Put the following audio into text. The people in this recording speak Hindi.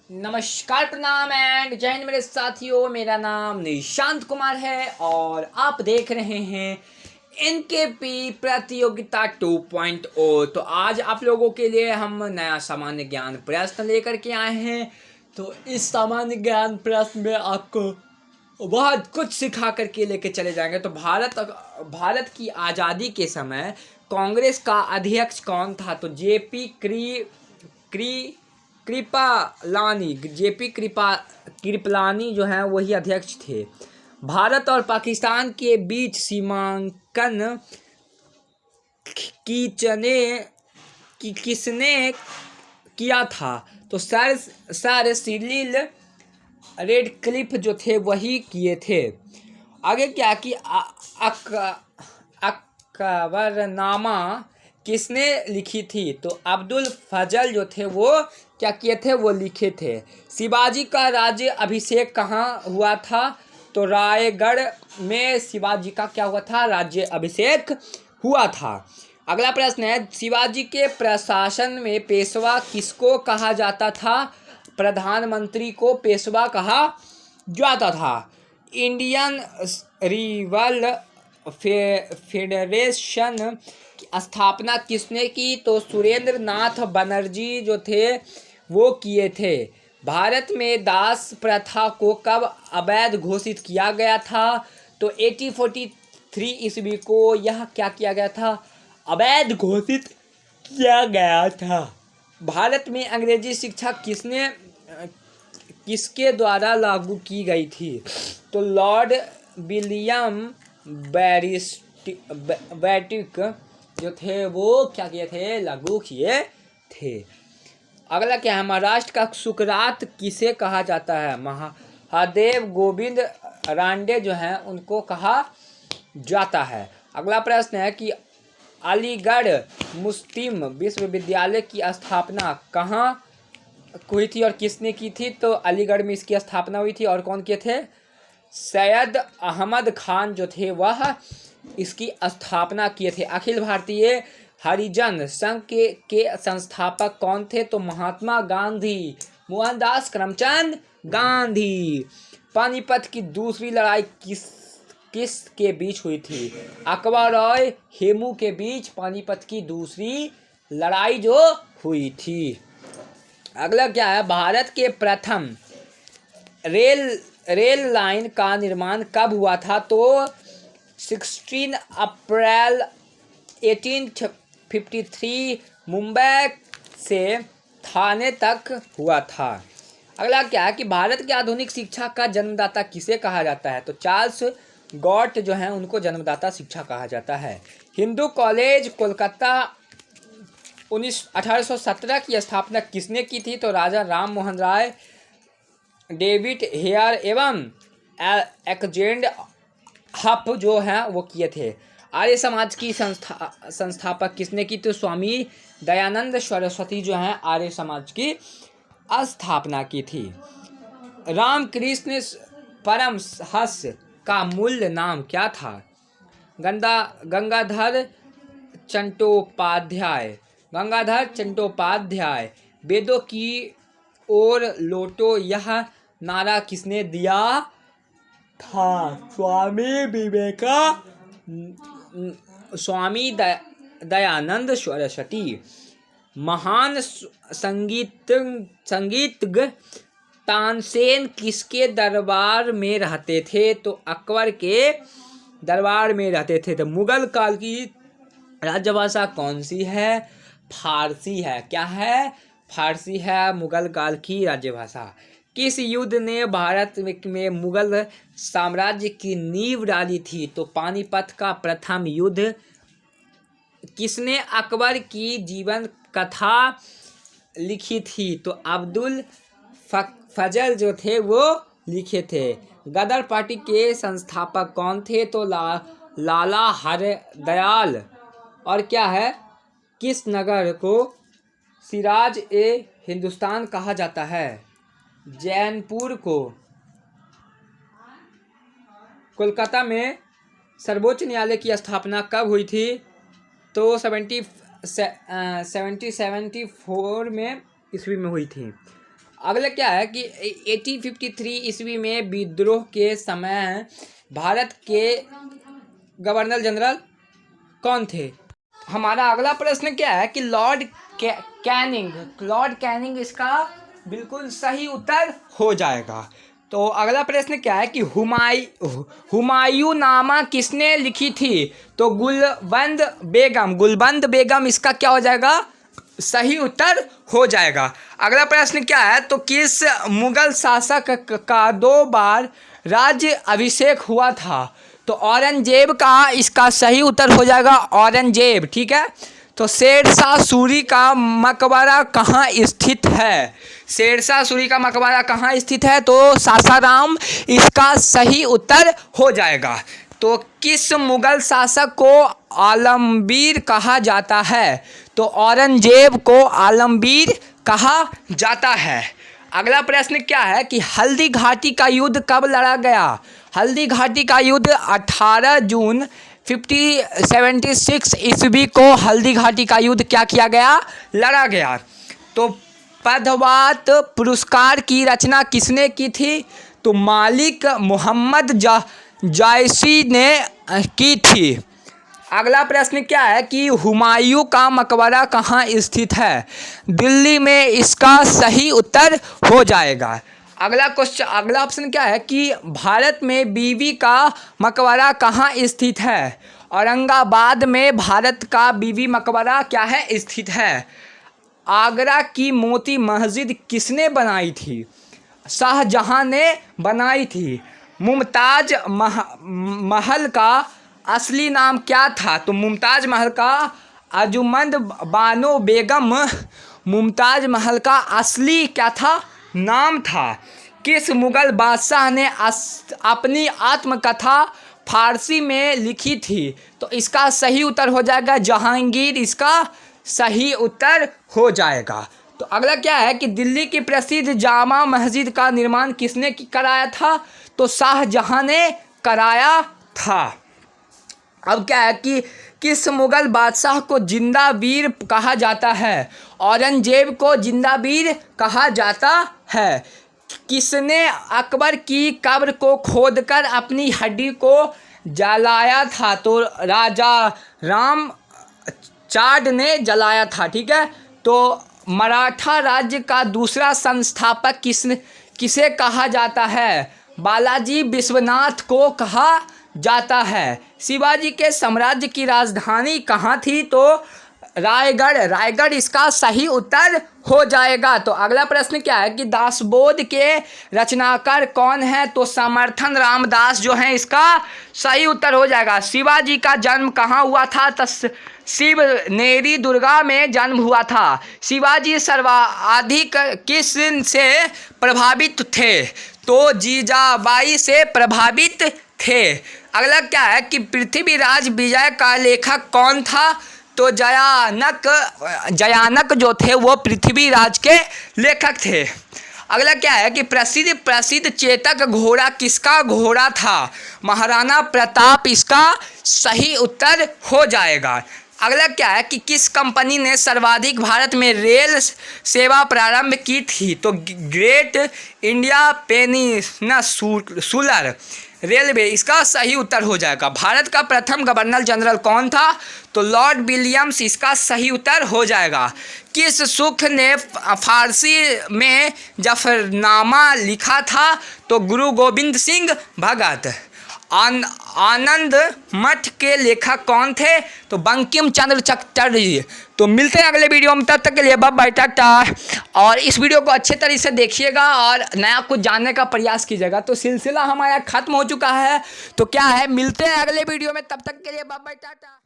नमस्कार, प्रणाम एंड जय हिंद मेरे साथियों। मेरा नाम निशांत कुमार है और आप देख रहे हैं एनकेपी प्रतियोगिता 2.0। तो आज आप लोगों के लिए हम नया सामान्य ज्ञान प्रश्न लेकर के आए हैं। तो इस सामान्य ज्ञान प्रश्न में आपको बहुत कुछ सिखा करके लेके चले जाएंगे। तो भारत की आज़ादी के समय कांग्रेस का अध्यक्ष कौन था? तो जेपी कृपलानी जो हैं वही अध्यक्ष थे। भारत और पाकिस्तान के बीच सीमांकन किसने किया था? तो सर सिरिल रेडक्लिफ जो थे वही किए थे। आगे क्या कि अकबरनामा किसने लिखी थी? तो अब्दुल फजल जो थे वो क्या किए थे, वो लिखे थे। शिवाजी का राज्य अभिषेक कहाँ हुआ था? तो रायगढ़ में शिवाजी का क्या हुआ था, राज्य अभिषेक हुआ था। अगला प्रश्न है, शिवाजी के प्रशासन में पेशवा किसको कहा जाता था? प्रधानमंत्री को पेशवा कहा जाता था। इंडियन रिवल फेडरेशन की स्थापना किसने की? तो सुरेंद्र नाथ बनर्जी जो थे वो किए थे। भारत में दास प्रथा को कब अवैध घोषित किया गया था? तो 1843 ईस्वी को यह क्या किया गया था, अवैध घोषित किया गया था। भारत में अंग्रेजी शिक्षा किसके द्वारा लागू की गई थी? तो लॉर्ड विलियम बेटिक जो थे वो क्या किए थे, लागू किए थे। अगला क्या है, महाराष्ट्र का सुकरात किसे कहा जाता है? महादेव गोविंद रानडे जो हैं उनको कहा जाता है। अगला प्रश्न है कि अलीगढ़ मुस्लिम विश्वविद्यालय की स्थापना कहाँ हुई थी और किसने की थी? तो अलीगढ़ में इसकी स्थापना हुई थी और कौन किए थे? सैयद अहमद खान जो थे वह इसकी स्थापना किए थे। अखिल भारतीय हरिजन संघ के संस्थापक कौन थे? तो महात्मा गांधी, मोहनदास करमचंद गांधी। पानीपत की दूसरी लड़ाई किस के बीच हुई थी? अकबर और हेमू के बीच पानीपत की दूसरी लड़ाई जो हुई थी। अगला क्या है, भारत के प्रथम रेल लाइन का निर्माण कब हुआ था? तो 16 अप्रैल 1853 मुंबई से थाने तक हुआ था। अगला क्या है कि भारत की आधुनिक शिक्षा का जन्मदाता किसे कहा जाता है? तो चार्ल्स गॉट जो हैं उनको जन्मदाता शिक्षा कहा जाता है। हिंदू कॉलेज कोलकाता 1817 की स्थापना किसने की थी? तो राजा राम मोहन राय, डेविड हेयर एवं एलेक्जेंडर हफ जो हैं वो किए थे। आर्य समाज की संस्थापक किसने की? तो स्वामी दयानंद सरस्वती जो हैं आर्य समाज की स्थापना की थी। रामकृष्ण परमहंस का मूल नाम क्या था? गंगाधर चट्टोपाध्याय। वेदों की ओर लौटो यह नारा किसने दिया था? स्वामी दयानंद सरस्वती। महान संगीतज्ञ तानसेन किसके दरबार में रहते थे? तो अकबर के दरबार में रहते थे। तो मुगल काल की राजभाषा कौन सी है? फारसी है। क्या है? फारसी है मुगल काल की राजभाषा। किस युद्ध ने भारत में मुगल साम्राज्य की नींव डाली थी? तो पानीपत का प्रथम युद्ध। किसने अकबर की जीवन कथा लिखी थी? तो अब्दुल फजल जो थे वो लिखे थे। गदर पार्टी के संस्थापक कौन थे? तो लाला हरदयाल। और क्या है, किस नगर को सिराज ए हिंदुस्तान कहा जाता है? जैनपुर को। कोलकाता में सर्वोच्च न्यायालय की स्थापना कब हुई थी? तो 1774 में ईस्वी में हुई थी। अगला क्या है कि 1853 ईस्वी में विद्रोह के समय भारत के गवर्नर जनरल कौन थे? हमारा अगला प्रश्न क्या है कि लॉर्ड कैनिंग इसका बिल्कुल सही उत्तर हो जाएगा। तो अगला प्रश्न क्या है कि हुमायूं नामा किसने लिखी थी? तो गुलबंद बेगम इसका क्या हो जाएगा? सही उत्तर हो जाएगा। अगला प्रश्न क्या है तो किस मुगल शासक का 2 बार राज्य अभिषेक हुआ था? तो औरंगजेब का इसका सही उत्तर हो जाएगा औरंगजेब। ठीक है, तो शेरशाह सूरी का मकबरा कहाँ स्थित है? शेरशाह सूरी का मकबरा कहाँ स्थित है? तो सासाराम इसका सही उत्तर हो जाएगा। तो किस मुगल शासक को आलमगीर कहा जाता है? तो औरंगजेब को आलमगीर कहा जाता है। अगला प्रश्न क्या है कि हल्दी घाटी का युद्ध कब लड़ा गया? हल्दी घाटी का युद्ध 18 जून 1576 ईस्वी को हल्दी घाटी का युद्ध क्या किया गया? लड़ा गया। तो पद्मावत पुरस्कार की रचना किसने की थी? तो मालिक मोहम्मद जायसी ने की थी। अगला प्रश्न क्या है कि हुमायूं का मकबरा कहाँ स्थित है? दिल्ली में इसका सही उत्तर हो जाएगा। अगला ऑप्शन क्या है कि भारत में बीबी का मकबरा कहाँ स्थित है? औरंगाबाद में भारत का बीबी मकबरा क्या है? स्थित है। आगरा की मोती मस्जिद किसने बनाई थी? शाहजहां ने बनाई थी। मुमताज महल का असली नाम क्या था? तो मुमताज महल का अर्जुमंद बानो बेगम मुमताज महल का असली क्या था? नाम था। किस मुगल बादशाह ने अपनी आत्मकथा फारसी में लिखी थी? तो इसका सही उत्तर हो जाएगा जहांगीर इसका सही उत्तर हो जाएगा। तो अगला क्या है कि दिल्ली की प्रसिद्ध जामा मस्जिद का निर्माण किसने कराया था? तो शाहजहां ने कराया था। अब क्या है कि किस मुगल बादशाह को जिंदा वीर कहा जाता है? औरंगजेब को जिंदा वीर कहा जाता है। किसने अकबर की कब्र को खोदकर अपनी हड्डी को जलाया था? तो राजा राम चाड ने जलाया था। ठीक है, तो मराठा राज्य का दूसरा संस्थापक किसे कहा जाता है? बालाजी विश्वनाथ को कहा जाता है। शिवाजी के साम्राज्य की राजधानी कहाँ थी? तो रायगढ़ इसका सही उत्तर हो जाएगा। तो अगला प्रश्न क्या है कि दासबोध के रचनाकार कौन है? तो समर्थन रामदास जो है इसका सही उत्तर हो जाएगा। शिवाजी का जन्म कहाँ हुआ था? तो शिवनेरी दुर्गा में जन्म हुआ था। शिवाजी सर्वाधिक किस से प्रभावित थे? तो जीजाबाई से प्रभावित थे। अगला क्या है कि पृथ्वीराज विजय का लेखक कौन था? तो जयानक जो थे वो पृथ्वीराज के लेखक थे। अगला क्या है कि प्रसिद्ध चेतक घोड़ा किसका घोड़ा था? महाराणा प्रताप इसका सही उत्तर हो जाएगा। अगला क्या है कि किस कंपनी ने सर्वाधिक भारत में रेल सेवा प्रारंभ की थी? तो ग्रेट इंडिया पेनिनसुलर रेलवे इसका सही उत्तर हो जाएगा। भारत का प्रथम गवर्नर जनरल कौन था? तो लॉर्ड विलियम्स इसका सही उत्तर हो जाएगा। किस सुख ने फारसी में जफरनामा लिखा था? तो गुरु गोविंद सिंह भगत। आनंद मठ के लेखक कौन थे? तो बंकिम चंद्र चटर्जी। तो मिलते हैं अगले वीडियो में, तब तक के लिए बाय बाय टाटा। और इस वीडियो को अच्छे तरीके से देखिएगा और नया कुछ जानने का प्रयास कीजिएगा। तो सिलसिला हमारा खत्म हो चुका है, तो क्या है मिलते हैं अगले वीडियो में, तब तक के लिए बाय बाय टाटा।